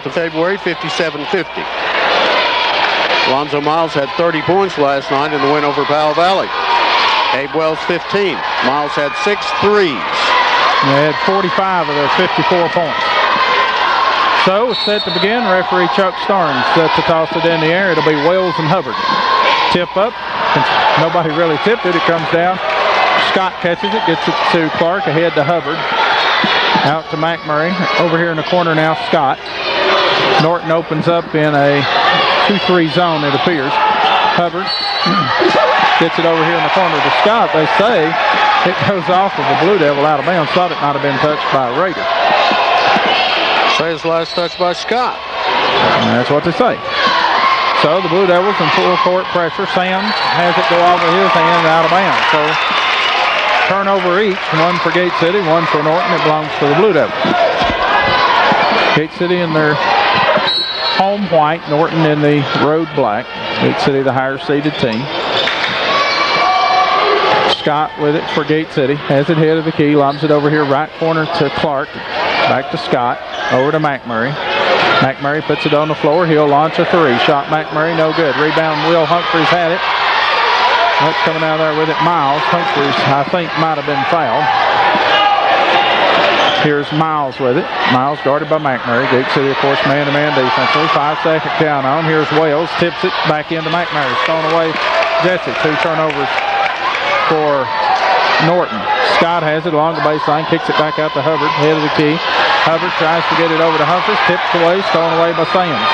7th of February, 57-50. Alonzo Miles had 30 points last night in the win over Powell Valley. Abe Wells 15. Miles had 6 threes. They had 45 of their 54 points. So set to begin. Referee Chuck Starnes set to toss it in the air. It'll be Wells and Hubbard. Tip up. Nobody really tipped it. It comes down. Scott catches it, gets it to Clark, ahead to Hubbard. Out to McMurray. Over here in the corner now, Scott. Norton opens up in a 2-3 zone, it appears. Hubbard gets it over here in the corner to Scott. They say it goes off of the Blue Devil out of bounds. Thought it might have been touched by a Raider. Say his last touch by Scott. And that's what they say. So the Blue Devils in full court pressure. Sam has it go off of his hand out of bounds. So turnover each. One for Gate City, one for Norton. It belongs to the Blue Devils. Gate City in their home white. Norton in the road black. Gate City the higher seeded team. Scott with it for Gate City. Has it head of the key. Lobs it over here right corner to Clark. Back to Scott. Over to McMurray. McMurray puts it on the floor. He'll launch a 3. Shot McMurray, no good. Rebound, Will Humphreys had it. That's coming out there with it. Miles. Humphreys, I think, might have been fouled. Here's Miles with it. Miles guarded by McMurray. Gate City, of course, man-to-man defensively. 5-second count on. Here's Wells. Tips it back into McMurray. Thrown away Jesse. 2 turnovers for Norton. Scott has it along the baseline. Kicks it back out to Hubbard. Head of the key. Hubbard tries to get it over to Humphreys. Tipped away. Stolen away by Sams.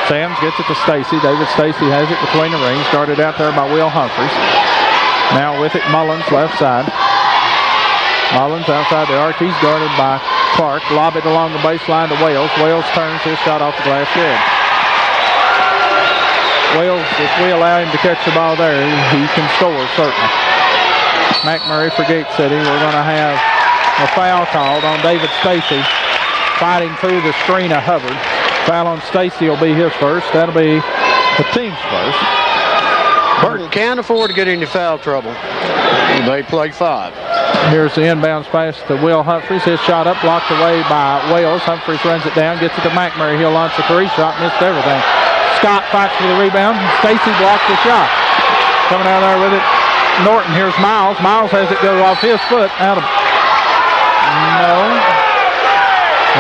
Sams gets it to Stacy. David Stacy has it between the rings. Guarded out there by Will Humphreys. Now with it, Mullins left side. Mullins outside the arc. He's guarded by Clark. Lob it along the baseline to Wales. Wales turns his shot off the glass good. Wales, if we allow him to catch the ball there, he can score, certainly. McMurray for Gate City. We're going to have a foul called on David Stacy, fighting through the screen of Hubbard. Foul on Stacy will be his first. That'll be the team's first. Burton can't afford to get into foul trouble. They play 5. Here's the inbounds pass to Will Humphreys. His shot up, blocked away by Wales. Humphreys runs it down, gets it to McMurray. He'll launch a 3 shot, missed everything. Scott fights for the rebound. Stacy blocks the shot. Coming out there with it, Norton. Here's Miles. Miles has it go off his foot. Out of... No.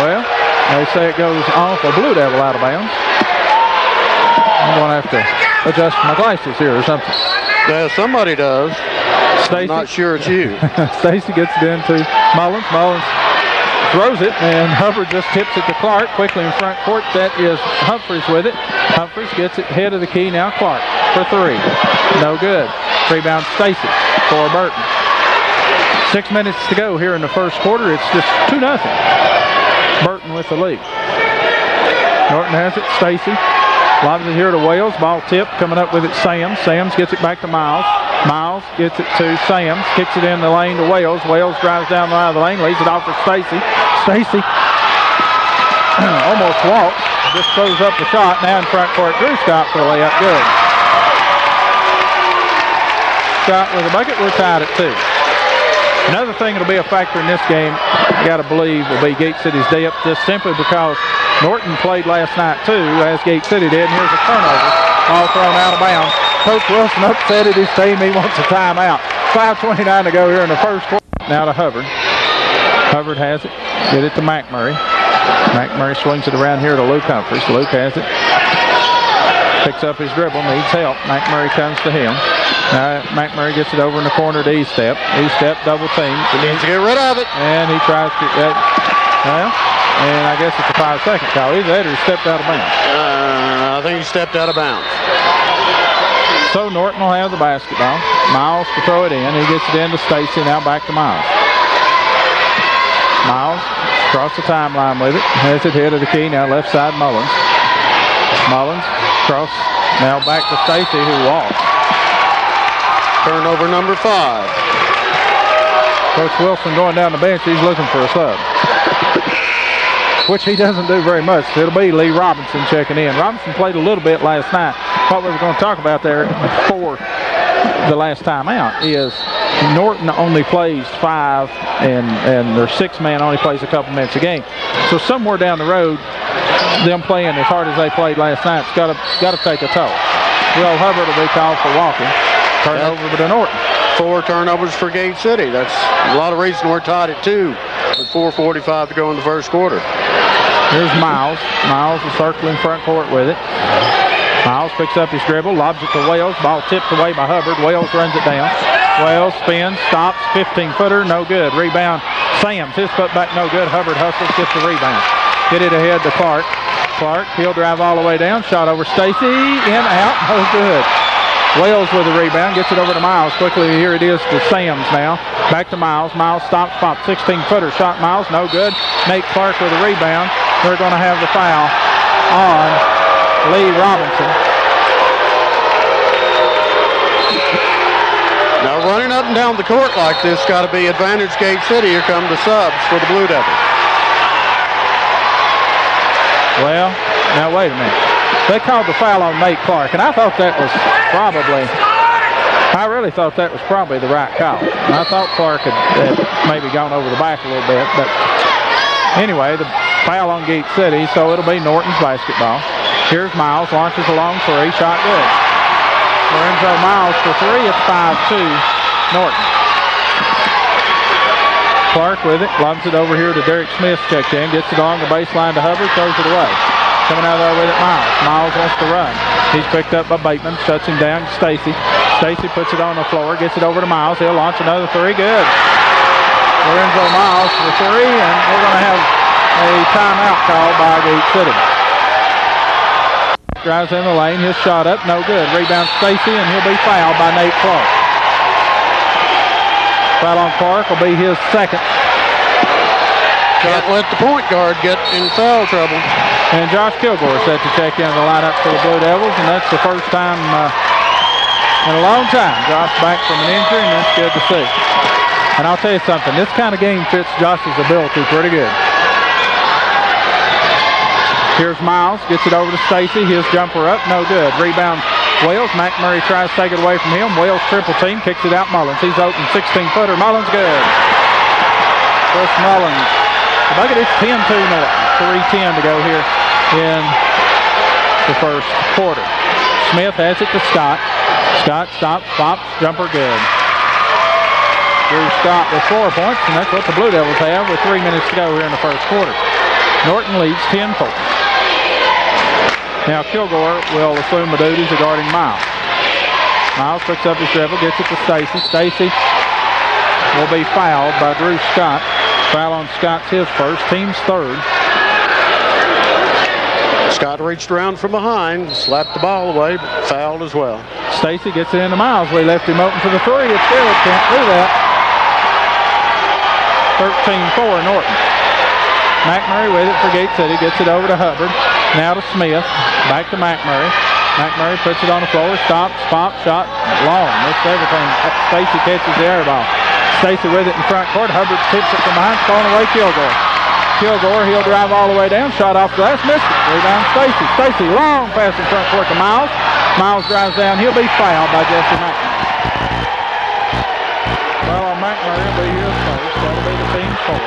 Well, they say it goes off a Blue Devil out of bounds. I'm going to have to adjust my glasses here or something. Yeah, somebody does. Stacey, I'm not sure it's you. Stacy gets it into Mullins. Mullins throws it, and Hubbard just tips it to Clark quickly in front court. That is Humphreys with it. Humphreys gets it head of the key now. Clark for 3. No good. Rebound Stacy for Burton. 6 minutes to go here in the first quarter. It's just 2-0. Burton with the lead. Norton has it. Stacy lobs it here to Wales. Ball tip. Coming up with it, Sams. Sams gets it back to Miles. Miles gets it to Sams. Kicks it in the lane to Wales. Wales drives down the line of the lane. Leaves it off for Stacy. Stacy almost walks. Just throws up the shot. Now in front court. Drew Scott for the layup. Good. Scott with a bucket. We're tied at 2. Another thing that'll be a factor in this game, I got to believe, will be Gate City's depth, just simply because Norton played last night too, as Gate City did, and here's a turnover, all thrown out of bounds. Coach Wilson upset at his team. He wants a timeout. 5:29 to go here in the first quarter. Now to Hubbard. Hubbard has it. Get it to McMurray. McMurray swings it around here to Luke Humphreys. Luke has it. Picks up his dribble, needs help. McMurray comes to him. Now McMurray gets it over in the corner to E-Step. E-Step double team. He needs to get rid of it. And he tries to, well, and I guess it's a 5-second call. Either that or he stepped out of bounds. I think he stepped out of bounds. So Norton will have the basketball. Miles to throw it in. He gets it in to Stacy. Now back to Miles. Miles across the timeline with it. Has it head of the key. Now left side Mullins. Mullins cross. Now back to Stacy, who walks. Turnover number 5. Coach Wilson going down the bench. He's looking for a sub, which he doesn't do very much. It'll be Lee Robinson checking in. Robinson played a little bit last night. What we were going to talk about there before the last time out is Norton only plays 5, and their 6th man only plays a couple minutes a game. So somewhere down the road, them playing as hard as they played last night, it's got to take a toll. Will Hubbard will be called for walking. Turnover to Norton. 4 turnovers for Gate City. That's a lot of reason we're tied at 2 with 4:45 to go in the first quarter. Here's Miles. Miles is circling front court with it. Miles picks up his dribble, lobs it to Wales. Ball tipped away by Hubbard. Wales runs it down. Wales spins, stops, 15-footer, no good. Rebound, Sams. His putback, no good. Hubbard hustles, gets the rebound. Get it ahead to Clark. Clark, he'll drive all the way down. Shot over Stacy, in, out, no good. Wales with the rebound, gets it over to Miles. Quickly, here it is to Sams now. Back to Miles. Miles stops, pop, 16-footer. Shot Miles, no good. Nate Clark with the rebound. They're going to have the foul on Lee Robinson. Now running up and down the court like this got to be advantage Gate City. Here come the subs for the Blue Devils. Well, now wait a minute. They called the foul on Nate Clark, and I thought that was probably, I really thought that was probably the right call. And I thought Clark had maybe gone over the back a little bit, but anyway, the foul on Gate City, so it'll be Norton's basketball. Here's Miles, launches a long 3, shot good. Lorenzo Miles for 3, it's 5-2 Norton. Clark with it, lobs it over here to Derek Smith, checked in, gets it along the baseline to Hubbard, throws it away. Coming out there with it, Miles. Miles wants to run. He's picked up by Bateman, shuts him down, Stacy. Stacy puts it on the floor, gets it over to Miles. He'll launch another 3, good. Lorenzo Miles for 3, and we're going to have a timeout called by Gate City. Drives in the lane, his shot up, no good. Rebound Stacy, and he'll be fouled by Nate Clark. Foul on Clark will be his 2nd. Can't let the point guard get in foul trouble. And Josh Kilgore set to check in the lineup for the Blue Devils, and that's the first time in a long time. Josh back from an injury, and that's good to see. And I'll tell you something, this kind of game fits Josh's ability pretty good. Here's Miles, gets it over to Stacy. His jumper up, no good. Rebound Wales. McMurray tries to take it away from him. Wales triple team, kicks it out Mullins. He's open, 16-footer. Mullins good. Chris Mullins. The bucket is 10-2 Norton. 3:10 to go here in the first quarter. Smith has it to Scott. Scott stops, pops, jumper good. Drew Scott with 4 points, and that's what the Blue Devils have with 3 minutes to go here in the first quarter. Norton leads 10-4. Now Kilgore will assume the duties of guarding Miles. Miles picks up his dribble, gets it to Stacy. Stacy will be fouled by Drew Scott. Foul on Scott's his first, team's 3rd. Scott reached around from behind, slapped the ball away, but fouled as well. Stacy gets it into Miles. We left him open for the 3. It's good. Can't do that. 13-4 Norton. McMurray with it for Gate City. Gets it over to Hubbard. Now to Smith. Back to McMurray. McMurray puts it on the floor. Stops. Pop. Shot. Long. Missed everything. Stacy catches the air ball. Stacy with it in front court. Hubbard tips it from behind. Throwing away Kilgore. Kilgore, he'll drive all the way down. Shot off glass. Missed it. Rebound Stacy. Stacy long pass in front court to Miles. Miles drives down. He'll be fouled by Jesse McMurray. Well, McMurray will be his first. That'll be the team's 4.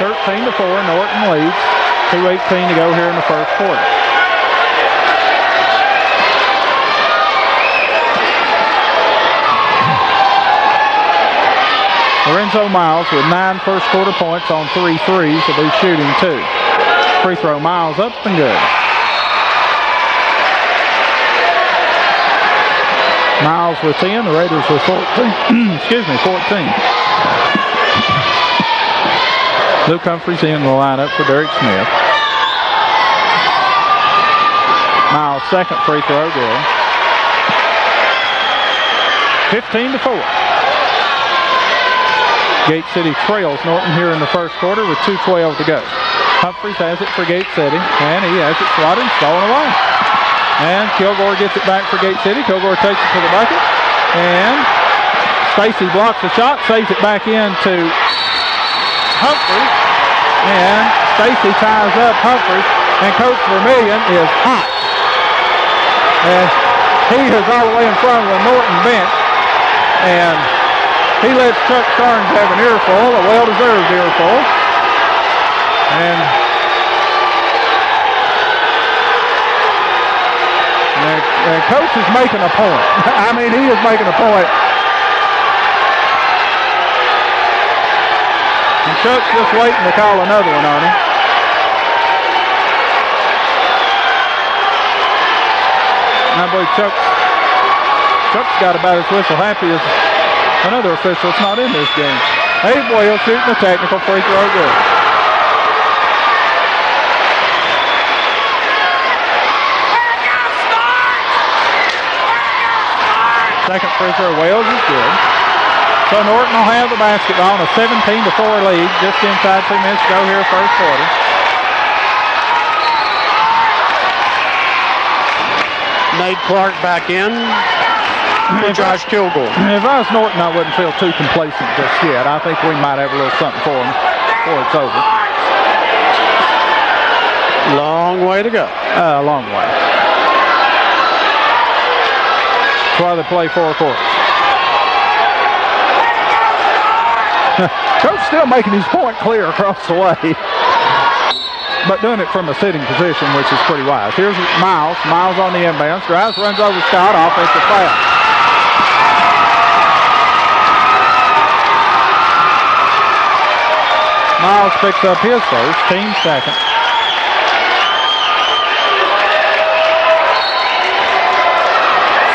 13-4. Norton leads. 2:18 to go here in the first quarter. Lorenzo Miles with 9 first quarter points on 3 threes. He'll be shooting 2. Free throw Miles up and good. Miles with 10. The Raiders with 14. Excuse me, 14. Luke Humphreys in the lineup for Derek Smith. Miles' 2nd free throw good. 15-4. Gate City trails Norton here in the first quarter with 2:12 to go. Humphreys has it for Gate City, and he has it swatted and stolen away. And Kilgore gets it back for Gate City. Kilgore takes it to the bucket, and Stacy blocks the shot, saves it back in to Humphreys, and Stacy ties up Humphreys, and Coach Vermillion is hot. And he is all the way in front of the Norton bench. and he lets Chuck Starnes have an earful, a well-deserved earful. And the coach is making a point. I mean, he is making a point. And Chuck's just waiting to call another one on him. I believe Chuck's got about as whistle happy as another official that's not in this game. Abe Wales shooting a technical free throw good. Second free throw, Wales is good. So Norton will have the basketball on a 17-4 lead just inside 2 minutes to go here first quarter. Nate Clark back in for Josh Kilgore. If I was Norton, I wouldn't feel too complacent just yet. I think we might have a little something for him before it's over. Long way to go. A long way. That's why they play 4 quarters. Coach still making his point clear across the way. But doing it from a sitting position, which is pretty wise. Here's Miles. Miles on the inbounds. Drives, runs over Scott. Offensive foul. Miles picks up his first, team second.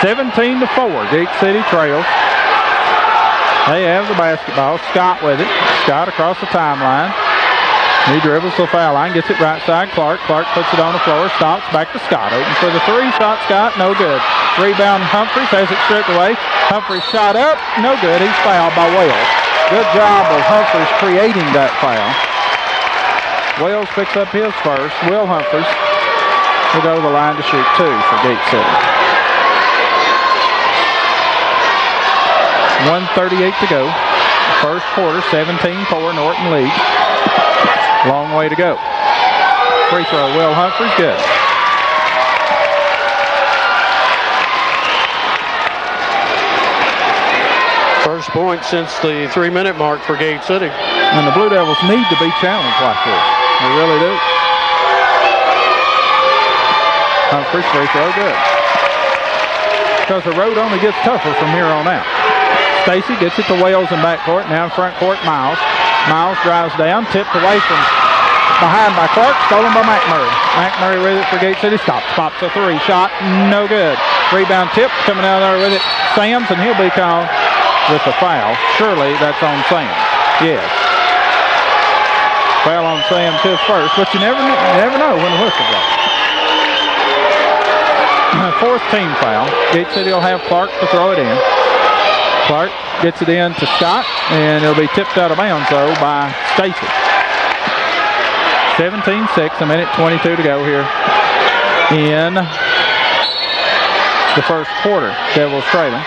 (17-4). Gate City trails. They have the basketball. Scott with it. Scott across the timeline. He dribbles to the foul line, gets it right side. Clark puts it on the floor, stops, back to Scott. Open for the 3 shot, Scott, no good. Rebound, Humphreys has it stripped away. Humphreys shot up, no good. He's fouled by Wales. Good job of Humphreys creating that foul. Wales picks up his first. Will Humphreys will go to the line to shoot 2 for Gate City. 1:38 to go. First quarter, 17-4, Norton leads. Long way to go. Free throw, Will Humphreys, good. First point since the 3-minute mark for Gate City. And the Blue Devils need to be challenged like this. They really do. Humphreys, free throw, good. Because the road only gets tougher from here on out. Stacy gets it to Wales in backcourt. Now in front court, Miles. Miles drives down, tipped away from behind by Clark, stolen by McMurray. McMurray with it for Gate City. Stops, pops a 3 shot, no good. Rebound tip, coming out there with it, Sams, and he'll be called with the foul. Surely that's on Sams. Yes. Foul on Sams, his first, but you never know when the whistle blows. 4th team foul. Gate City will have Clark to throw it in. Clark gets it in to Scott, and it'll be tipped out of bounds, though, by Stacy. 17-6, 1:22 to go here in the first quarter. Devils trailing.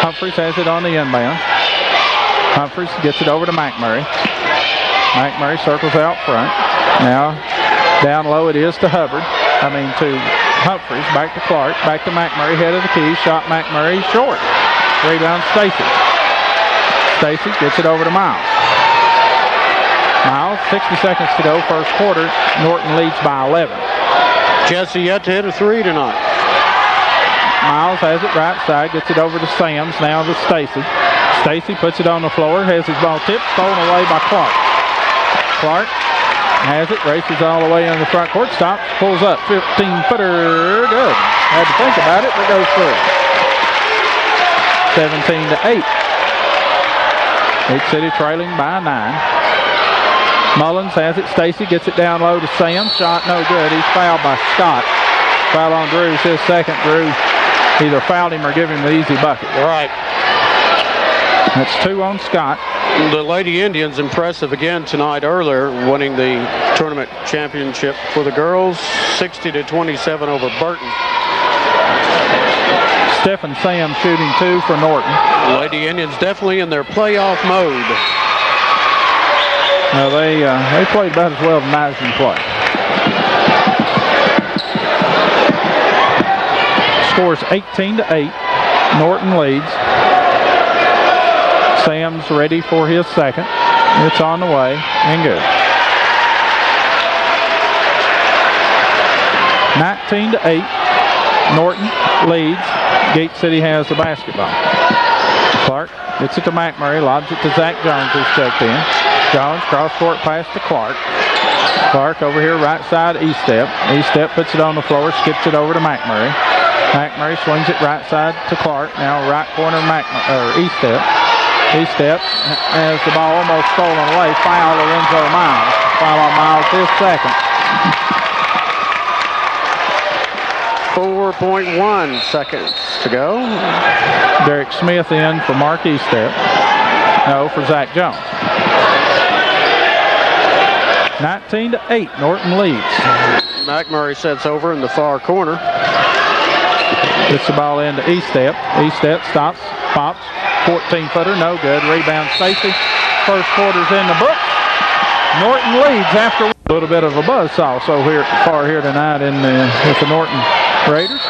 Humphreys has it on the inbound. Humphreys gets it over to McMurray. McMurray circles out front. Now, down low it is to to Humphreys, back to Clark, back to McMurray, head of the key. Shot McMurray short. Rebound Stacy. Stacy gets it over to Miles. Miles, 60 seconds to go, first quarter. Norton leads by 11. Jesse yet to hit a 3 tonight. Miles has it right side, gets it over to Sams, now to Stacy. Stacy puts it on the floor, has his ball tipped, stolen away by Clark. Clark has it, races all the way in the front court, stops, pulls up, 15-footer, good. Had to think about it, but goes through. 17-8. Gate City trailing by 9. Mullins has it. Stacy gets it down low to Sam. Shot no good. He's fouled by Scott. Foul on Drew is his second. Drew either fouled him or gave him the easy bucket. Right. That's 2 on Scott. The Lady Indians impressive again tonight earlier, winning the tournament championship for the girls, 60-27 over Burton. Stephen Sam shooting 2 for Norton. Lady Indians definitely in their playoff mode. They played about as well tonight as they play. Scores 18-8. Norton leads. Sam's ready for his second. It's on the way and good. 19-8. Norton leads. Gate City has the basketball. Clark gets it to McMurray, lobs it to Zach Jones, who's checked in. Jones, cross-court pass to Clark. Clark over here, right side, E-step. E-step puts it on the floor, skips it over to McMurray. McMurray swings it right side to Clark. Now right corner, E-step. E-step has the ball almost stolen away. Foul Lorenzo Miles. Foul on Miles, his second. 4.1 seconds to go. Derek Smith in for Mark E-step. No, for Zach Jones. 19-8, Norton leads. McMurray sets over in the far corner. Gets the ball into E-step. E-step stops, pops, 14-footer, no good. Rebound Stacy. First quarter's in the book. Norton leads after a little bit of a buzzsaw so far here tonight with the Norton Raiders.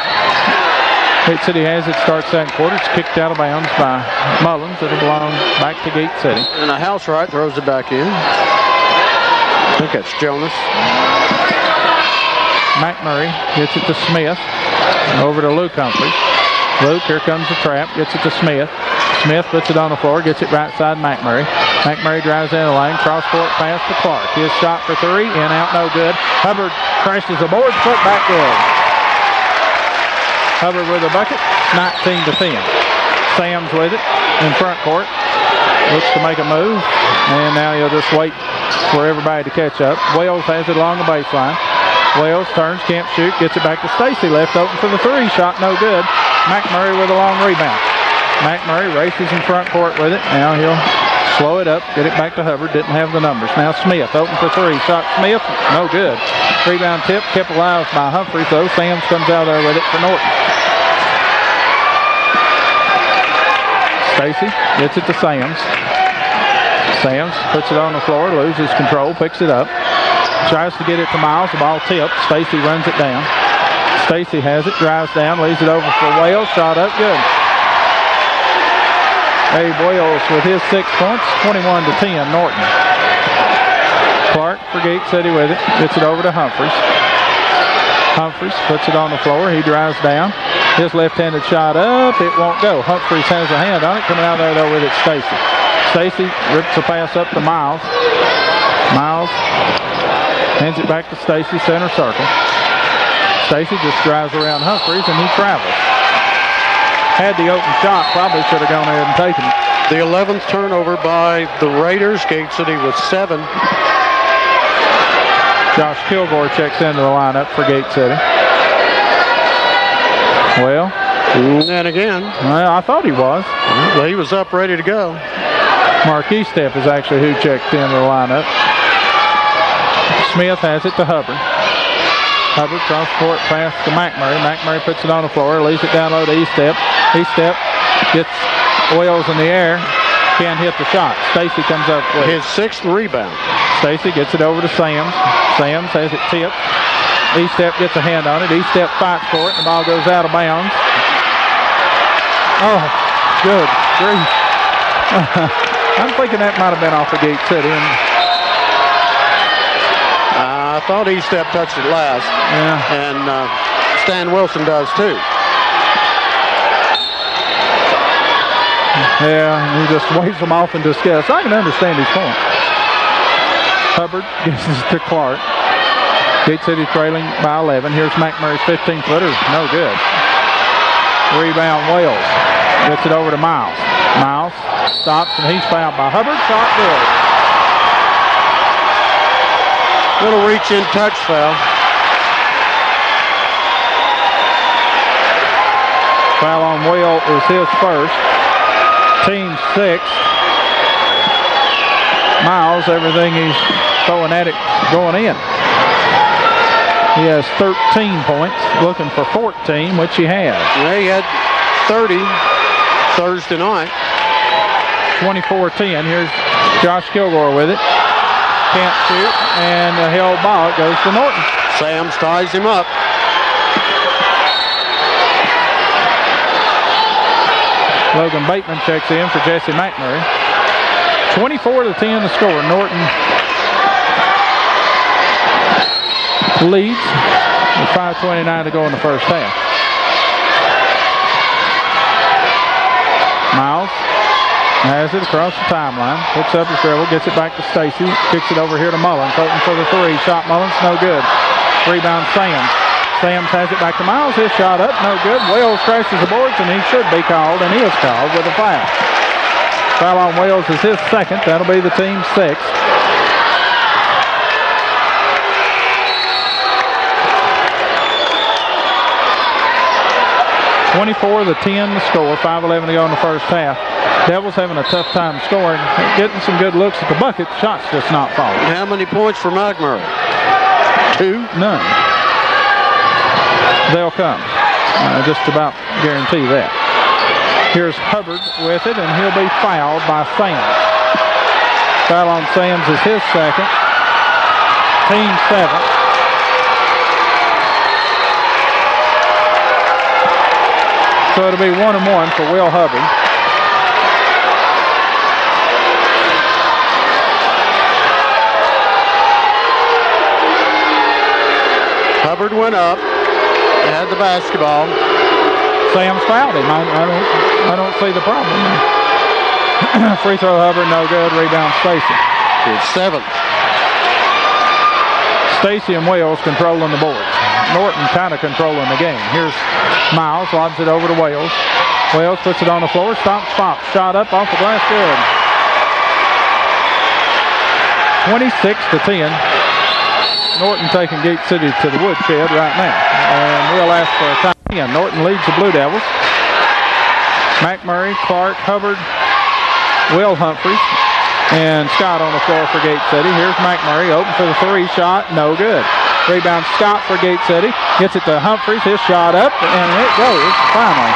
Gate City has it, starts second quarter. It's kicked out of bounds by Mullins. It'll belong back to Gate City. And a house right throws it back in. I think that's Jonas. McMurray gets it to Smith. Over to Luke Humphries. Luke, here comes the trap. Gets it to Smith. Smith puts it on the floor. Gets it right side McMurray. McMurray drives in the lane. Cross-court pass to Clark. His shot for three. In, out, no good. Hubbard crashes the board. Put back good. Hubbard with a bucket. 19-10. Sam's with it in front court. Looks to make a move. And now he'll just wait for everybody to catch up. Wells has it along the baseline. Wells turns, can't shoot, gets it back to Stacy. Left open for the three. Shot no good. McMurray with a long rebound. McMurray races in front court with it. Now he'll slow it up, get it back to Hubbard. Didn't have the numbers. Now Smith open for three. Shot Smith, no good. Rebound tip, kept alive by Humphries though. Sams comes out there with it for Norton. Stacy gets it to Sams. Sams puts it on the floor, loses control, picks it up. Tries to get it to Miles. The ball tipped. Stacy runs it down. Stacy has it, drives down, leaves it over for Wales. Shot up, good. Abe Wales with his 6 points, 21-10, Norton. Clark for Gate City with it. Gets it over to Humphries. Humphries puts it on the floor. He drives down. His left-handed shot up. It won't go. Humphries has a hand on it. Coming out there, though, with it, Stacy. Stacy rips the pass up to Miles. Miles hands it back to Stacy, center circle. Stacy just drives around Humphries, and he travels. Had the open shot, probably should have gone ahead and taken it. The 11th turnover by the Raiders. Gate City with 7. Josh Kilgore checks into the lineup for Gate City. Well. And again. Well, I thought he was. Well, he was up, ready to go. Mark Estep is actually who checked into the lineup. Smith has it to Hubbard. Hubbard cross-court pass to McMurray. McMurray puts it on the floor, leaves it down low to E-step. E-step gets Wells in the air. Can't hit the shot. Stacy comes up with his 6th rebound. Stacy gets it over to Sams. Sams has it tipped. E-step gets a hand on it. E-step fights for it. The ball goes out of bounds. Oh, good grief. I'm thinking that might have been off of Gate City. I thought E-step touched it last. Yeah. And Stan Wilson does too. Yeah, he just waves them off in disgust. I can understand his point. Hubbard gives it to Clark. Gate City trailing by 11. Here's McMurray's 15-footer. No good. Rebound Wells. Gets it over to Miles. Miles stops, and he's fouled by Hubbard. Shot good. Little reach-in touch foul. Foul on Wells is his first. Team 6. Miles, everything he's throwing at it going in. He has 13 points, looking for 14, which he has. Yeah, he had 30 Thursday night. 24-10. Here's Josh Kilgore with it. Can't shoot, and the held ball. It goes to Norton. Sams ties him up. Logan Bateman checks in for Jesse McMurray. 24-10 the score. Norton leads with 5:29 to go in the first half. Miles has it across the timeline. Picks up his dribble, gets it back to Stacy. Kicks it over here to Mullins. Open for the three. Shot Mullins, no good. Rebound Sams. Sams has it back to Miles. His shot up, no good. Wells crashes the boards, and he should be called, and he is called with a foul. Foul on Wells is his second. That'll be the team's sixth. (24-10) the score. 5:11 to go in the first half. Devils having a tough time scoring. Getting some good looks at the bucket. Shots just not falling. How many points for McMurray? 2? None. They'll come. Just about guarantee that. Here's Hubbard with it, and he'll be fouled by Sams. Foul on Sams is his second. Team 7th. So it'll be 1-1 for Will Hubbard. Hubbard went up, had the basketball. Sam's fouled him. I don't see the problem. Free throw Hubbard, no good. Rebound Stacy. It's 7th. Stacy and Wales controlling the boards. Norton kind of controlling the game. Here's Miles, lobs it over to Wales. Wales puts it on the floor, stops, pops. Shot up off the glass, good. 26-10. Norton taking Gate City to the woodshed right now. And we'll ask for a time. Norton leads the Blue Devils. McMurray, Clark, Hubbard, Will Humphreys, and Scott on the floor for Gate City. Here's McMurray, open for the three shot, no good. Rebound Scott for Gate City. Gets it to Humphreys, his shot up, and it goes finally.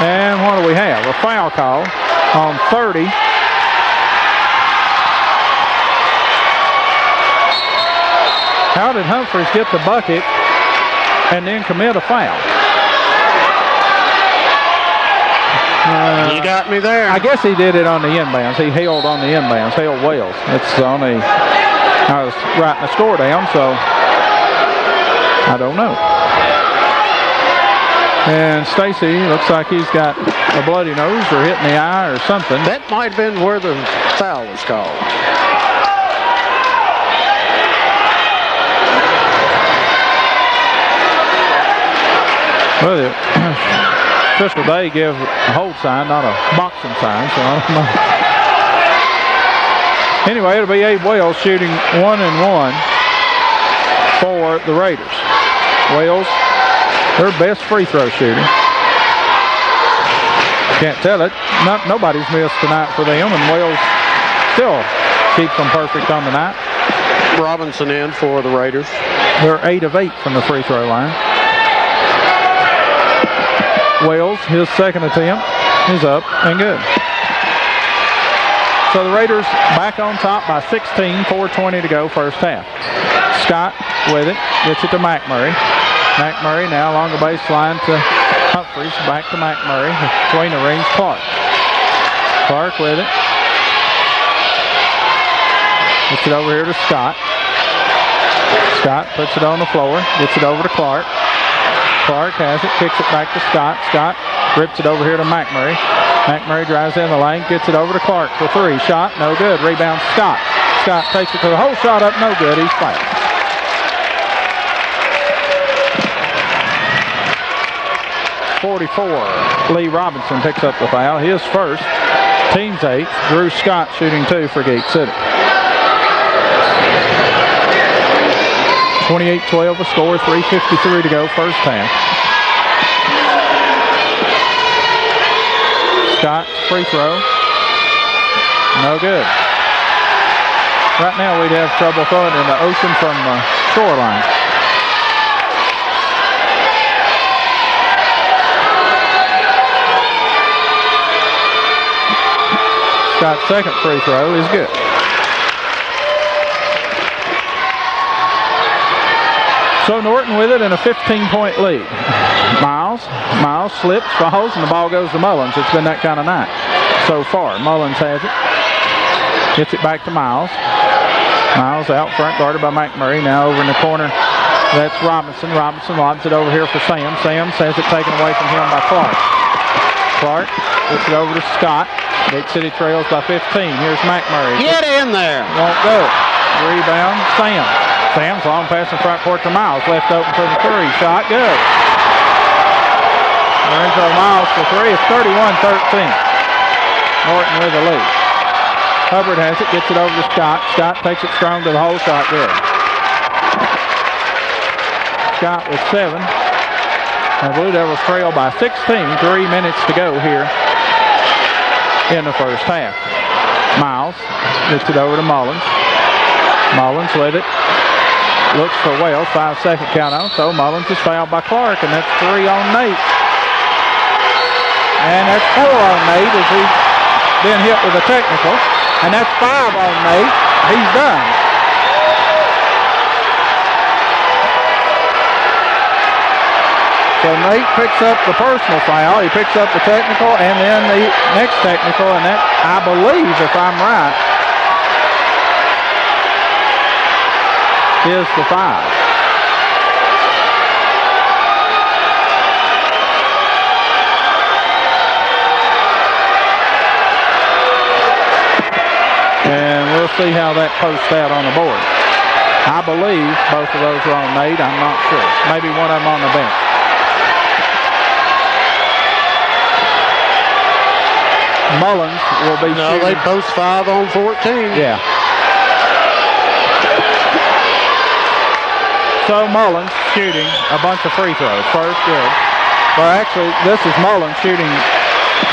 And what do we have? A foul call on 30. How did Humphreys get the bucket and then commit a foul? You got me there. I guess he did it on the inbounds. He held on the inbounds, held Wales. It's only, I was writing the score down, so I don't know. And Stacy looks like he's got a bloody nose or hit in the eye or something. That might have been where the foul was called. Well, the official day give a hold sign, not a boxing sign, so I don't know. Anyway, it'll be Abe Wales shooting 1-1 for the Raiders. Wales, their best free throw shooter. Can't tell it. Nobody's missed tonight for them, and Wales still keeps them perfect on the night. Robinson in for the Raiders. They're 8 of 8 from the free throw line. Wales, his second attempt is up and good. So the Raiders back on top by 16, 4:20 to go, first half. Scott with it, gets it to McMurray. McMurray now along the baseline to Humphreys, back to McMurray. Between the rings, Clark. Clark with it. Gets it over here to Scott. Scott puts it on the floor, gets it over to Clark. Clark has it, kicks it back to Scott. Scott rips it over here to McMurray. McMurray drives in the lane, gets it over to Clark for three. Shot, no good. Rebound Scott. Scott takes it to the hole, shot up, no good. He's fouled. .44. Lee Robinson picks up the foul. His first. Team's 8th. Drew Scott shooting 2 for Gate City. 28-12 a score, 3:53 to go, first half. Scott, free throw. No good. Right now we'd have trouble throwing in the ocean from the shoreline. Scott's second free throw is good. So Norton with it in a 15-point lead. Miles slips, falls, and the ball goes to Mullins. It's been that kind of night. so far. Mullins has it. Gets it back to Miles. Miles out front, guarded by McMurray. Now over in the corner, that's Robinson. Robinson lobs it over here for Sam. Sam has it taken away from him by Clark. Clark gets it over to Scott. Gate City trails by 15. Here's McMurray. Get in there. Won't go. Rebound, Sam. Sam's long pass in front court to Miles. Left open for the three. Shot, good. Lorenzo Miles for three. It's 31-13. Norton with the lead. Hubbard has it, gets it over to Scott. Scott takes it strong to the hole. Shot, good. Scott with 7. The Blue Devils trail by 16. 3 minutes to go here in the first half. Miles gets it over to Mullins. Mullins with it. Looks for Wells. 5-second count on. So Mullins is fouled by Clark, and that's 3 on Nate. And that's 4 on Nate as he's been hit with a technical. And that's 5 on Nate. He's done. So Nate picks up the personal foul. He picks up the technical and then the next technical, and that, I believe, if I'm right, is the 5. And we'll see how that posts out on the board. I believe both of those are on Nate. I'm not sure. Maybe one of them on the bench. Mullins will be shooting. They post 5 on 14. Yeah. So Mullins shooting a bunch of free throws. First, good. Well, actually, this is Mullins shooting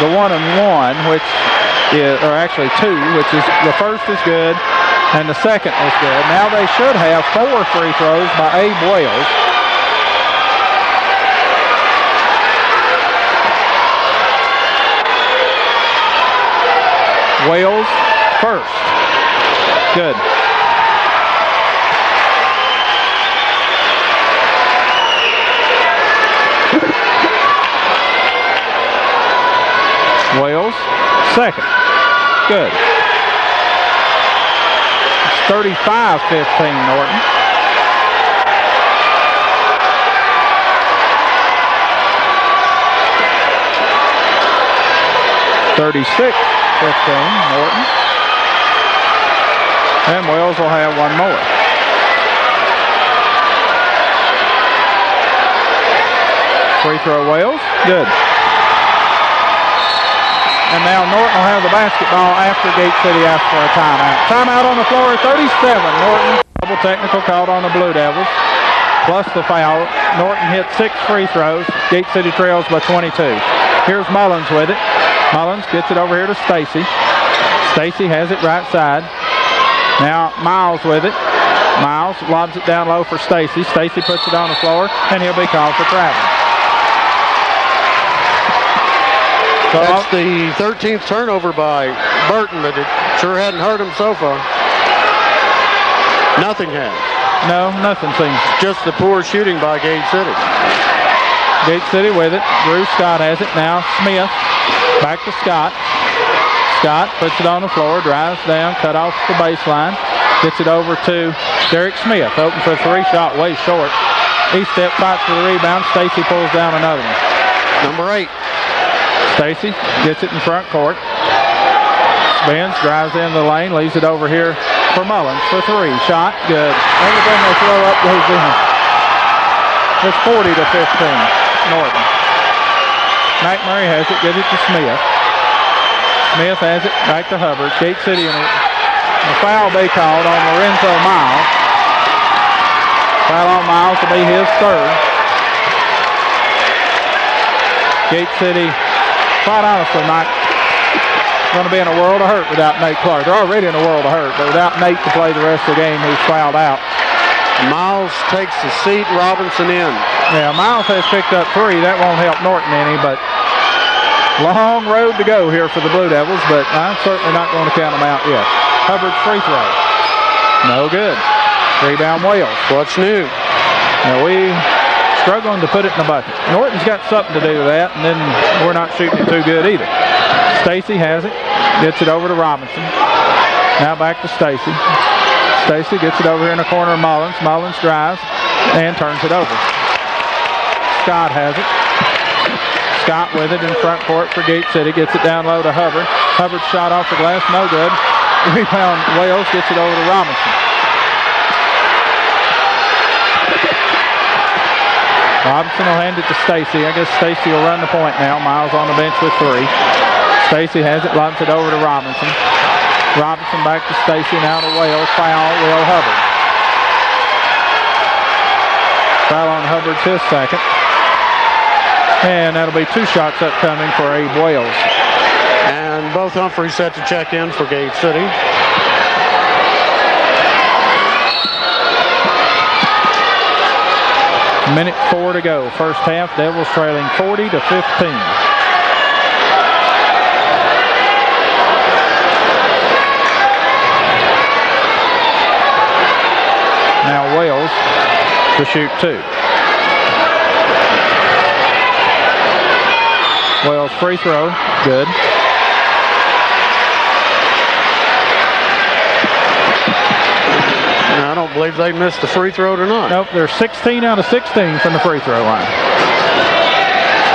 the 1-and-1, which is, or actually 2, which is the first is good and the second is good. Now they should have 4 free throws by Abe Wales. Wales first. Good. Wales second. Good. It's 35-15 Norton. $36-15 Norton. And Wells will have one more. Free throw Wells. Good. And now Norton will have the basketball after Gate City asks for a timeout. Timeout on the floor, 37. Norton, double technical called on the Blue Devils. Plus the foul. Norton hit 6 free throws. Gate City trails by 22. Here's Mullins with it. Mullins gets it over here to Stacy. Stacy has it right side. Now Miles with it. Miles lobs it down low for Stacy. Stacy puts it on the floor, and he'll be called for traveling. So that's the 13th turnover by Burton, but it sure hadn't hurt him so far. Nothing has. No, nothing seems. Just the poor shooting by Gate City. Gate City with it. Drew Scott has it. Now Smith. Back to Scott. Scott puts it on the floor, drives down, cut off the baseline. Gets it over to Derek Smith. Open for a 3 shot, way short. East step fights for the rebound. Stacy pulls down another one. Number 8. Stacy gets it in front court. Spins, drives into the lane, leaves it over here for Mullins for 3. Shot, good. Everything they throw up goes in. It's 40-15, Norton. McMurray has it, gives it to Smith. Smith has it, back to Hubbard. Gate City, and a foul be called on Lorenzo Miles. Foul on Miles to be his 3rd. Gate City, quite honestly, not going to be in a world of hurt without Nate Clark. They're already in a world of hurt, but without Nate to play the rest of the game, he's fouled out. Miles takes the seat, Robinson in. Yeah, Miles has picked up 3. That won't help Norton any, but long road to go here for the Blue Devils, but I'm certainly not going to count them out yet. Hubbard's free throw. No good. Rebound Wales. What's new? Now we struggling to put it in the bucket. Norton's got something to do with that, and then we're not shooting it too good either. Stacy has it. Gets it over to Robinson. Now back to Stacy. Stacy gets it over here in the corner of Mullins. Mullins drives and turns it over. Scott has it. Scott with it in front court for Gate City. Gets it down low to Hubbard. Hubbard shot off the glass. No good. Rebound Wales. Gets it over to Robinson. Robinson will hand it to Stacy. I guess Stacy will run the point now. Miles on the bench with 3. Stacy has it, lobs it over to Robinson. Robinson back to Stacy, now to Wales. Foul, Will Hubbard. Foul on Hubbard's his second. And that'll be 2 shots upcoming for Abe Wales. And both Humphreys set to check in for Gate City. Minute 4 to go. First half, Devils trailing 40 to 15. Now Wales to shoot 2. Wales free throw, good. I don't believe they missed the free throw tonight. Nope, they're 16 out of 16 from the free throw line.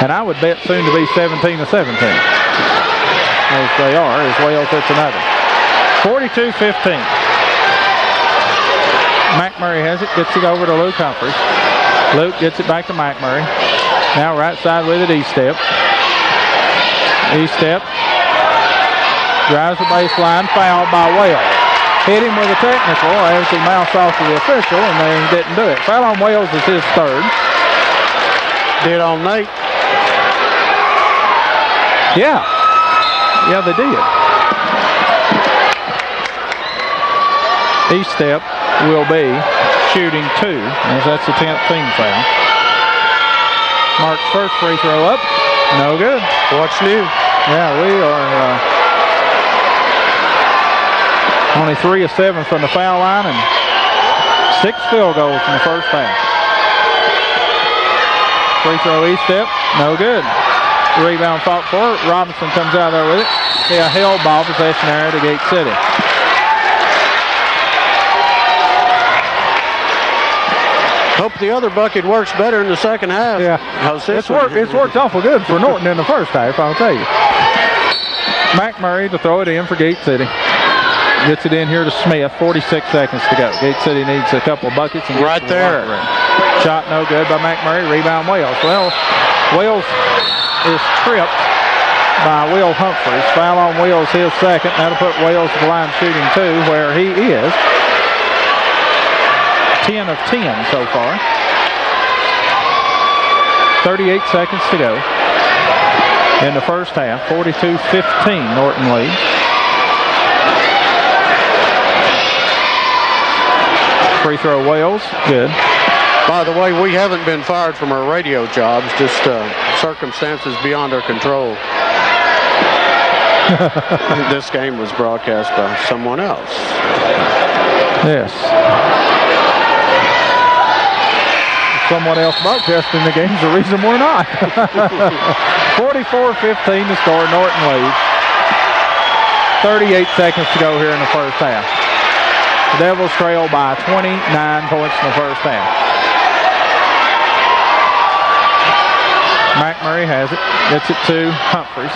And I would bet soon to be 17 to 17. As they are, as Wales hits another. 42-15. McMurray has it, gets it over to Luke Humphreys. Luke gets it back to McMurray. Now right side with it, E-step. E-step. Drives the baseline, fouled by Wales. Hit him with a technical as he mouthed off to the official, and they didn't do it. Foul on Wales is his 3rd. Did on Nate. Yeah. Yeah, they did. E-step will be shooting 2, as that's the 10th team foul. Mark's first free throw up. No good. What's new? Yeah, we are only 3 of 7 from the foul line and 6 field goals in the first half. Free throw E-step, no good. Rebound fought for. Robinson comes out there with it. Yeah, held ball possession area to Gate City. Hope the other bucket works better in the second half. Yeah, it's worked awful good for Norton in the first half, I'll tell you. McMurray to throw it in for Gate City. Gets it in here to Smith. 46 seconds to go. Gate City needs a couple of buckets. And right there. Shot no good by McMurray. Rebound Wales. Well, Wales is tripped by Will Humphreys. Foul on Wales, his 2nd. That'll put Wales to the line shooting 2, where he is 10 of 10 so far. 38 seconds to go in the first half. 42-15, Norton leads. Free throw Wales, good. By the way, we haven't been fired from our radio jobs, just circumstances beyond our control. This game was broadcast by someone else. Yes. Someone else broadcasting the game's the reason we're not. 44-15 to score, Norton leads. 38 seconds to go here in the first half. The Devils trail by 29 points in the first half. McMurray has it, gets it to Humphreys.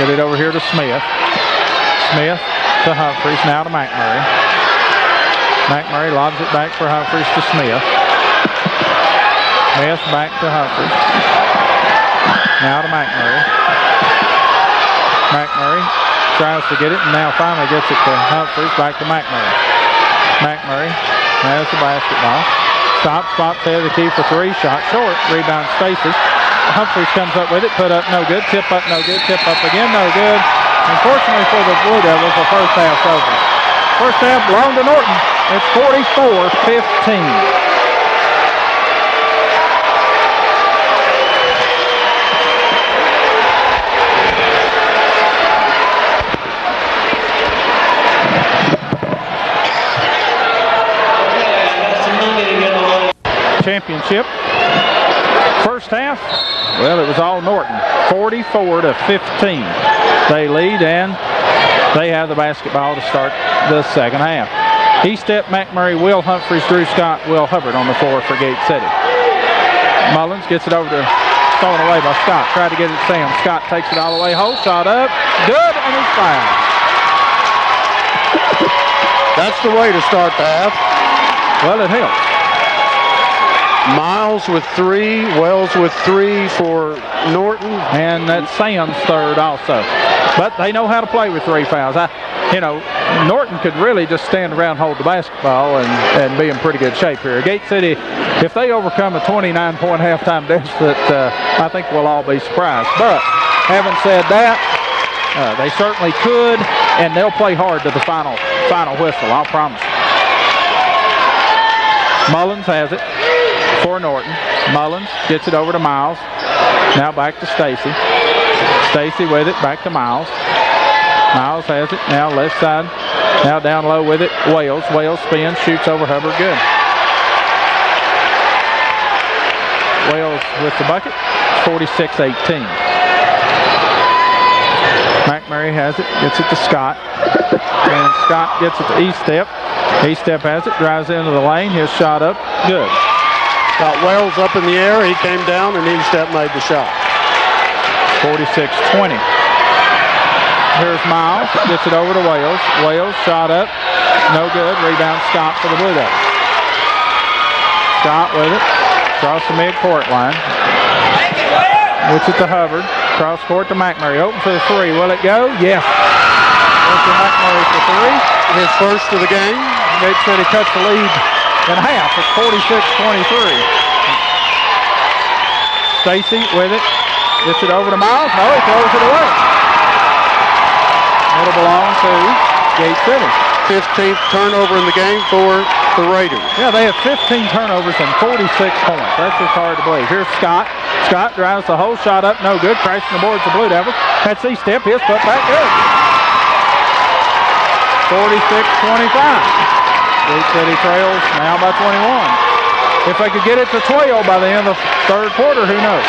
Get it over here to Smith. Smith to Humphreys, now to McMurray. McMurray lobs it back for Humphreys to Smith. Smith back to Humphreys. Now to McMurray. McMurray tries to get it and now finally gets it to Humphreys, back to McMurray. McMurray has the basketball. Stops, spots head of the key for 3. Shot short. Rebound Stacy. Humphreys comes up with it. Put up no good. Tip up no good. Tip up again no good. Unfortunately for the Blue Devils, the first half's over. First half belonged to Norton. It's 44-15. Championship. First half, well, it was all Norton. 44-15. They lead, and they have the basketball to start the second half. E-Step, McMurray, Will Humphreys, Drew Scott, Will Hubbard on the floor for Gate City. Mullins gets it over to, stolen away by Scott. Tried to get it to Sam. Scott takes it all the way. Hole shot up. Good, and he's fouled. That's the way to start the half. Well, it helps. Miles with 3, Wells with 3 for Norton. And that's Sam's third also. But they know how to play with 3 fouls. Norton could really just stand around, hold the basketball, and be in pretty good shape here. Gate City, if they overcome a 29-point halftime deficit, I think we'll all be surprised. But having said that, they certainly could, and they'll play hard to the final whistle, I'll promise. Mullins has it for Norton. Mullins gets it over to Miles. Now back to Stacy. Stacy with it, back to Miles. Miles has it, now left side. Now down low with it, Wales. Wales spins, shoots over Hubbard, good. Wales with the bucket, 46-18. McMurray has it, gets it to Scott. And Scott gets it to E-Step. E-Step has it, drives into the lane. His shot up, good. Got Wells up in the air, he came down, and E-Step made the shot. 46-20. Here's Miles, gets it over to Wales. Wales, shot up, no good. Rebound, Scott for the Blue Devils. Scott with it, across the mid-court line. Gets it to Hubbard, cross court to McMurray. Open for the 3, will it go? Yes. Goes to McMurray for 3. His first of the game. Gate City cuts the lead in half. It's 46-23. Stacy with it, gets it over to Miles. No, he throws it away. It'll belong to Gate City. 15th turnover in the game for the Raiders. Yeah, they have 15 turnovers and 46 points. That's just hard to believe. Here's Scott. Scott drives the whole shot up, no good. Crashing the boards of Blue Devils. That's E-Step. His put back good. 46-25. Gate City trails now by 21. If they could get it to 12 by the end of the third quarter, who knows?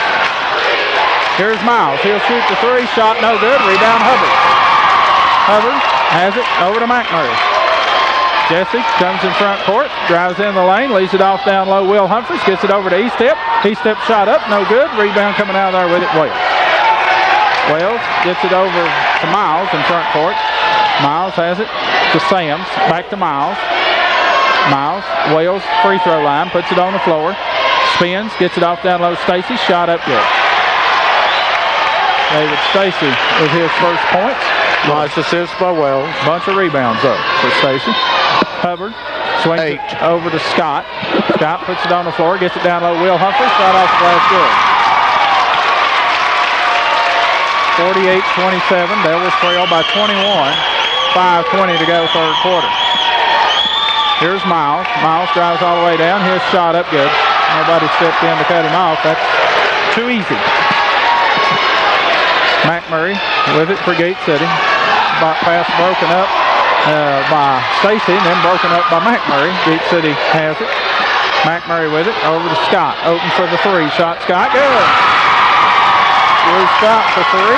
Here's Miles. He'll shoot the 3. Shot no good. Rebound Hubbard. Hubbard has it over to McMurray. Jesse comes in front court, drives in the lane, leaves it off down low. Will Humphreys gets it over to E-Step. E-Step shot up, no good. Rebound coming out of there with it, Wales. Wales gets it over to Miles in front court. Miles has it to Sams, back to Miles. Miles, Wales, free throw line, puts it on the floor. Spins, gets it off down low. Stacy, shot up good. David Stacy with his first points. Nice assist by Wells. Bunch of rebounds up for Stacy. Hubbard swings it over to Scott. Scott puts it on the floor, gets it down low. Will Humphreys, shot off the glass, good. 48-27. Devils trail by 21. 5:20 to go, third quarter. Here's Miles. Miles drives all the way down. His shot up, good. Nobody stepped in to cut him off. That's too easy. McMurray with it for Gate City. Pass broken up by Stacy and then broken up by McMurray. Gate City has it. McMurray with it over to Scott. Open for the 3. Shot Scott. Good. Drew Scott for 3.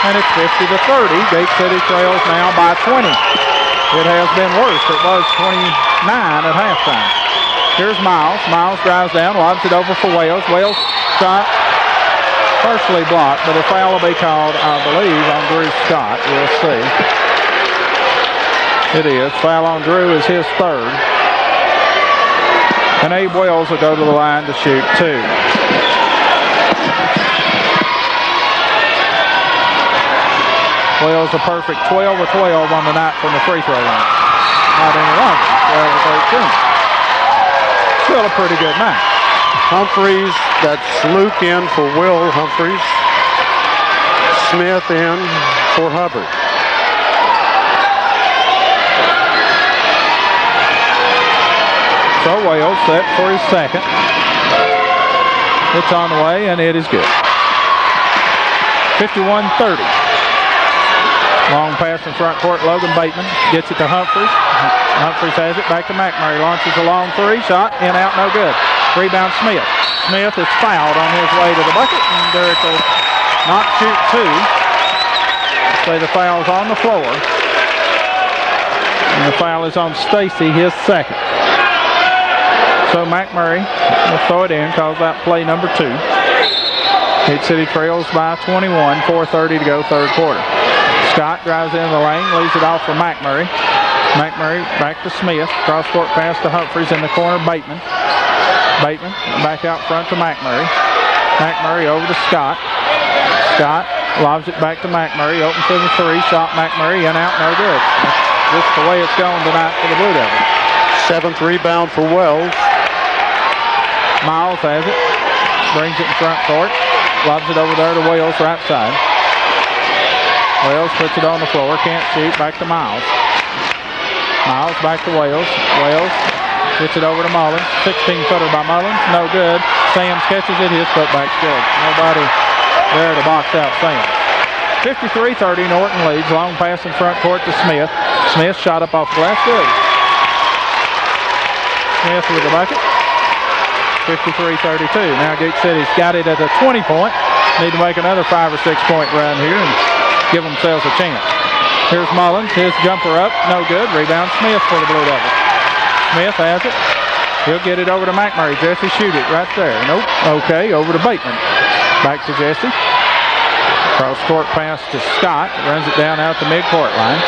And it's 50-30. Gate City trails now by 20. It has been worse. It was 29 at halftime. Here's Miles. Miles drives down, lobs it over for Wales. Wales shot partially blocked, but a foul will be called, I believe, on Drew Scott. We'll see. It is. Foul on Drew is his third. And Abe Wells will go to the line to shoot 2. Wells a perfect 12 of 12 on the night from the free throw line. Not any longer. 12 of 13. Still a pretty good night. Humphreys, that's Luke in for Will Humphreys. Smith in for Hubbard. So Wales set for his second. It's on the way, and it is good. 51-30. Long pass in front court. Logan Bateman gets it to Humphreys. Humphreys has it back to McMurray. Launches a long 3. Shot in, out, no good. Rebound Smith. Smith is fouled on his way to the bucket, and Derek will not shoot 2. say the foul's on the floor. And the foul is on Stacy, his second. So McMurray will throw it in, calls that play number 2. Gate City trails by 21, 4:30 to go, third quarter. Scott drives into the lane, leaves it off for McMurray. McMurray back to Smith. Cross-court pass to Humphreys in the corner, Bateman. Bateman back out front to McMurray. McMurray over to Scott. Scott lobs it back to McMurray. Open for the 3. Shot McMurray. In, out, no good. That's just the way it's going tonight for the Blue Devils. 7th rebound for Wells. Miles has it. Brings it in front court. Lobs it over there to Wells, right side. Wells puts it on the floor. Can't shoot. Back to Miles. Miles back to Wells. Wells gets it over to Mullins. 16-footer by Mullins. No good. Sams catches it. His putback's good. Nobody there to box out Sams. 53-30. Norton leads. Long pass in front court to Smith. Smith shot up off glass. Good. Smith with the bucket. 53-32. Now Gate City's got it at a 20-point. Need to make another 5 or 6 point run here and give themselves a chance. Here's Mullins. His jumper up. No good. Rebound Smith for the Blue Devils. Smith has it. He'll get it over to McMurray. Jesse shoot it right there. Nope. Okay. Over to Bateman. Back to Jesse. Cross-court pass to Scott. Runs it down out the mid-court line.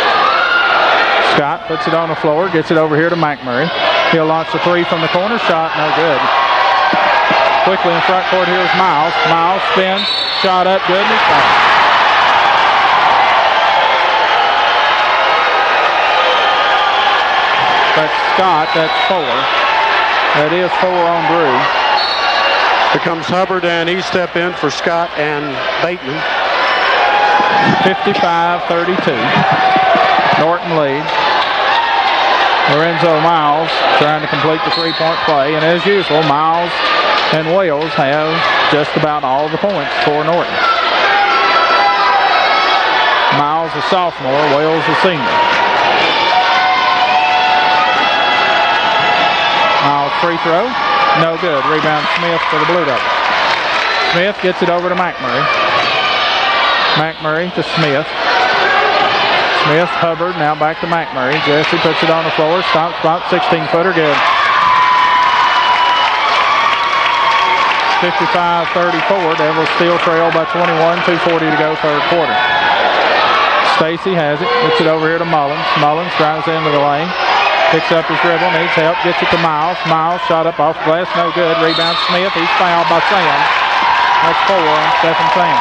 Scott puts it on the floor. Gets it over here to McMurray. He'll launch the 3 from the corner. Shot. No good. Quickly in front court, here's Miles. Miles spins. Shot up. Good. And it's fouled. That's Scott. That's 4. That is 4 on Drew. Here comes Hubbard, and he step in for Scott and Bateman. 55-32. Norton leads. Lorenzo Miles trying to complete the 3-point play. And as usual, Miles and Wales have just about all the points for Norton. Miles a sophomore, Wales a senior. Miles free throw, no good. Rebound Smith for the Blue Devils. Smith gets it over to McMurray. McMurray to Smith. Smith, Hubbard, now back to McMurray. Jesse puts it on the floor, stop, 16-footer, good. 55-34, Devils still trail by 21, 2:40 to go, third quarter. Stacy has it, gets it over here to Mullins. Mullins drives into the lane, picks up his dribble, needs help, gets it to Miles. Miles shot up off glass, no good. Rebound Smith, he's fouled by Sam. That's 4 on Stephen Sam.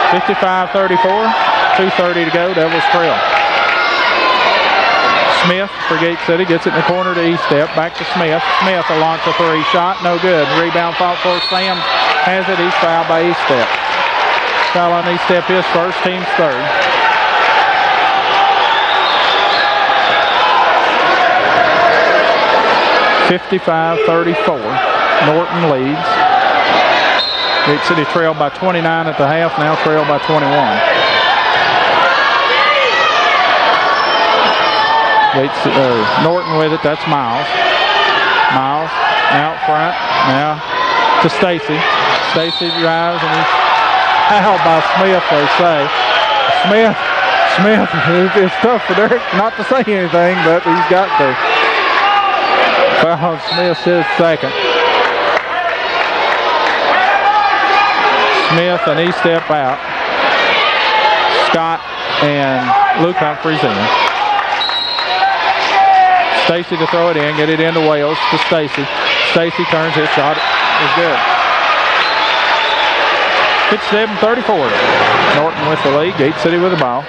(55-34). 2:30 to go, Devils trail. Smith for Gate City gets it in the corner to E-step, back to Smith. Smith will launch a 3 shot, no good. Rebound fought for Sam has it, he's fouled by E-step. Foul on E-step, his first, team's third. (55-34). Norton leads. Gate City trailed by 29 at the half, now trailed by 21. Norton with it, that's Miles. Miles out front, now to Stacy. Stacy drives and he's fouled by Smith, they say. Smith, it's tough for Derek not to say anything, but he's got to. Foul Smith's his second. Smith and he step out. Scott and Luke Humphreys in. Stacy to throw it in, get it into Wales to Stacy. Stacy turns, his shot is good. 57-34. Norton with the lead, Gate City with the ball.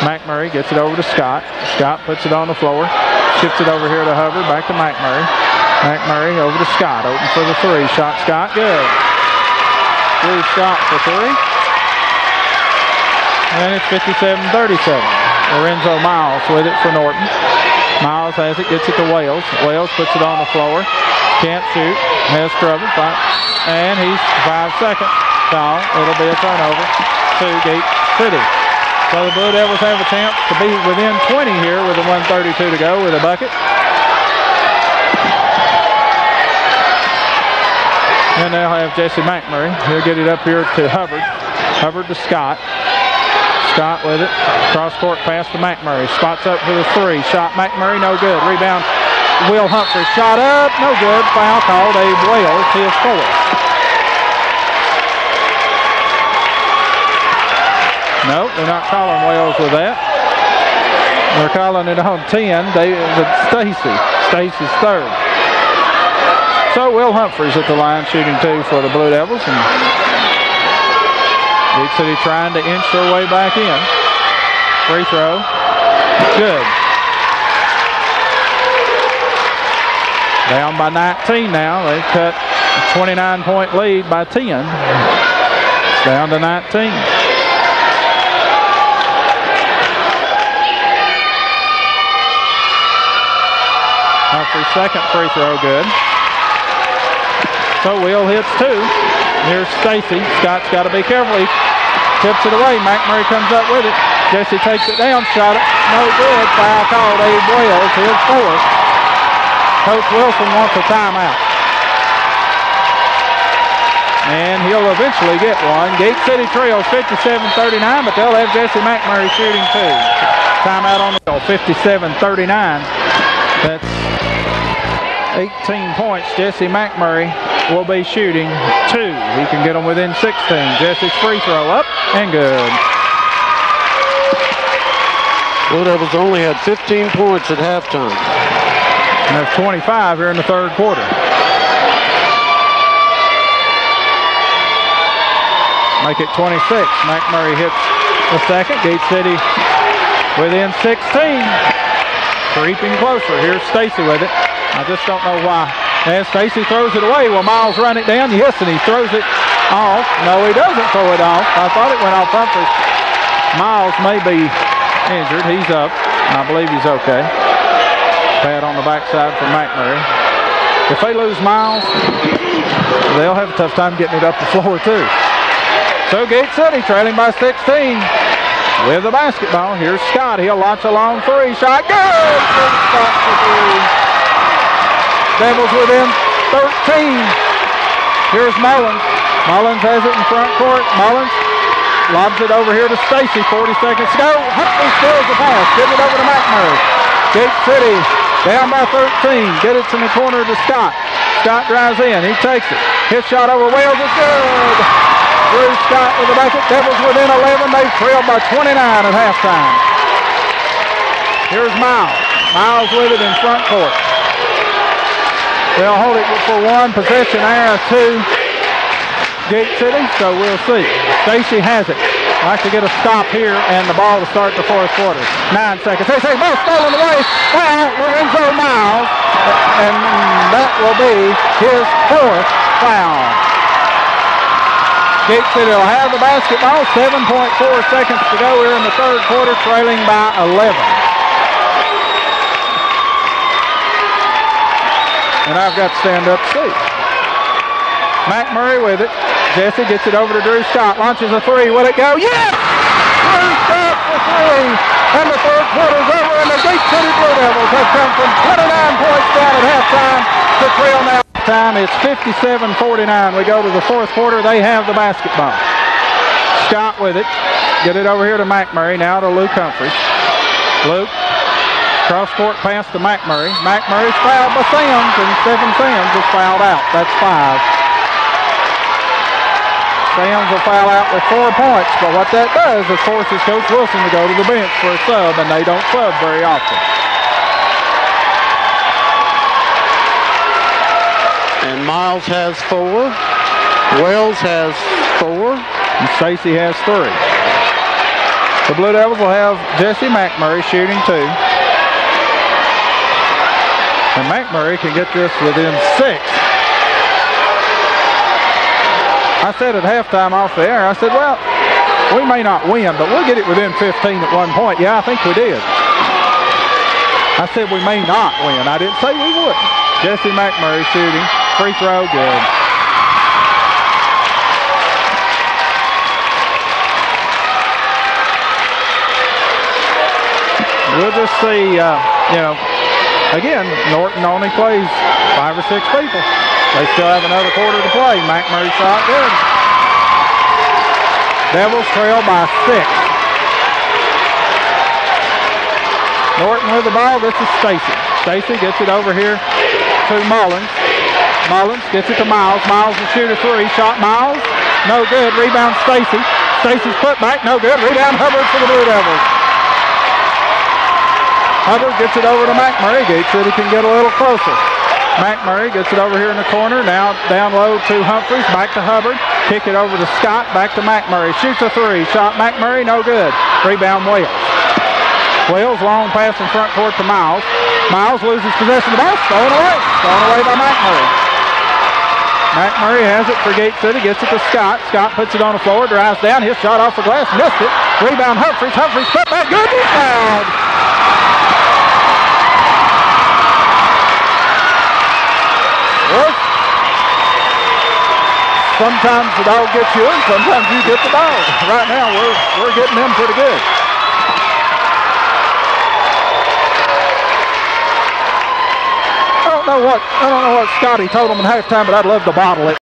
McMurray gets it over to Scott. Scott puts it on the floor, shifts it over here to Hubbard, back to McMurray. McMurray over to Scott, open for the 3. Shot Scott, good. Blue shot for 3. And it's 57-37. Lorenzo Miles with it for Norton. Miles has it, gets it to Wales. Wales puts it on the floor. Can't shoot. Has trouble. And he's 5 seconds. Foul. It'll be a turnover to Gate City. So the Blue Devils have a chance to be within 20 here with a 1:32 to go with a bucket. And they'll have Jesse McMurray. He'll get it up here to Hubbard. Hubbard to Scott. Scott with it. Cross court pass to McMurray. Spots up for the three. Shot McMurray, no good. Rebound. Will Humphrey. Shot up, no good. Foul called. Abe Wales, his fourth. Nope, they're not calling Wales with that. They're calling it on 10. Stacy. Stacy's third. So Will Humphreys at the line shooting 2 for the Blue Devils. And Big City trying to inch their way back in. Free throw. Good. Down by 19 now. They cut a 29-point lead by 10. It's down to 19. Humphrey's second free throw good. So Will hits 2. Here's Stacy. Scott's got to be careful. He tips it away. McMurray comes up with it. Jesse takes it down. Shot it. No good. Foul called. Abe Wales, his fourth. Coach Wilson wants a timeout. And he'll eventually get one. Gate City trails 57-39, but they'll have Jesse McMurray shooting 2. Timeout on the 57-39. That's 18 points. Jesse McMurray will be shooting 2. He can get them within 16. Jesse's free throw up and good. Blue Devils only had 15 points at halftime. And there's 25 here in the third quarter. Make it 26. McMurray hits the second. Gate City within 16. Creeping closer. Here's Stacy with it. I just don't know why. As Stacy throws it away, will Miles run it down? Yes, and he throws it off. No, he doesn't throw it off. I thought it went off Humphreys. Miles may be injured. He's up. I believe he's okay. Pad on the backside for McMurray. If they lose Miles, they'll have a tough time getting it up the floor, too. So Gate City trailing by 16 with the basketball. Here's Scott. He'll launch a long 3. Shot. Good! Good shot for 3. Devils within 13. Here's Mullins. Mullins has it in front court. Mullins lobs it over here to Stacy. 40 seconds to go. Humphrey steals the pass. Gives it over to McMurray. Gate City down by 13. Get it in the corner to Scott. Scott drives in. He takes it. His shot over Wales is good. Drew Scott with the bucket. Devils within 11. They trailed by 29 at halftime. Here's Miles. Miles with it in front court. They'll hold it for 1 possession there, 2 Gate City, so we'll see. Stacy has it. Like to get a stop here and the ball to start the fourth quarter. 9 seconds. They say ball stolen away. Well, we're in zone Miles, and that will be his 4th foul. Gate City will have the basketball. 7.4 seconds to go here in the third quarter, trailing by 11. And I've got to stand up to see. McMurray with it. Jesse gets it over to Drew Scott. Launches a 3. Will it go? Yes! Drew Scott for 3. And the third quarter's over, and the Gate City Blue Devils have come from 29 points down at halftime to trail now. Time it's 57-49. We go to the fourth quarter. They have the basketball. Scott with it. Get it over here to McMurray. Now to Luke Humphreys. Luke. Cross-court pass to McMurray. McMurray's fouled by Sims, and Stephen Sims is fouled out. That's 5. Sims will foul out with 4 points, but what that does is forces Coach Wilson to go to the bench for a sub, and they don't sub very often. And Miles has 4. Wells has 4. And Stacy has 3. The Blue Devils will have Jesse McMurray shooting 2. And McMurray can get this within 6. I said at halftime off the air, I said, well, we may not win, but we'll get it within 15 at one point. Yeah, I think we did. I said we may not win. I didn't say we would. Jesse McMurray shooting. Free throw, good. We'll just see, again, Norton only plays 5 or 6 people. They still have another quarter to play. McMurray shot good. Devils trail by 6. Norton with the ball. This is Stacy. Stacy gets it over here to Mullins. Mullins gets it to Miles. Miles will shoot a 3. Shot Miles. No good. Rebound Stacy. Stacy's putback. No good. Rebound Hubbard for the Blue Devils. Hubbard gets it over to McMurray. Gate City can get a little closer. McMurray gets it over here in the corner. Now down low to Humphreys. Back to Hubbard. Kick it over to Scott. Back to McMurray. Shoots a 3. Shot McMurray. No good. Rebound Wales. Wales long pass in front court to Miles. Miles loses possession of the ball. Stolen away. Stolen away by McMurray. McMurray has it for Gate City. Gets it to Scott. Scott puts it on the floor. Drives down. His shot off the glass. Missed it. Rebound Humphreys. Humphreys put back. Good. He's fouled. Sometimes the dog gets you and sometimes you get the dog. Right now we're getting them pretty good. I don't know what Scotty told him in halftime, but I'd love to bottle it.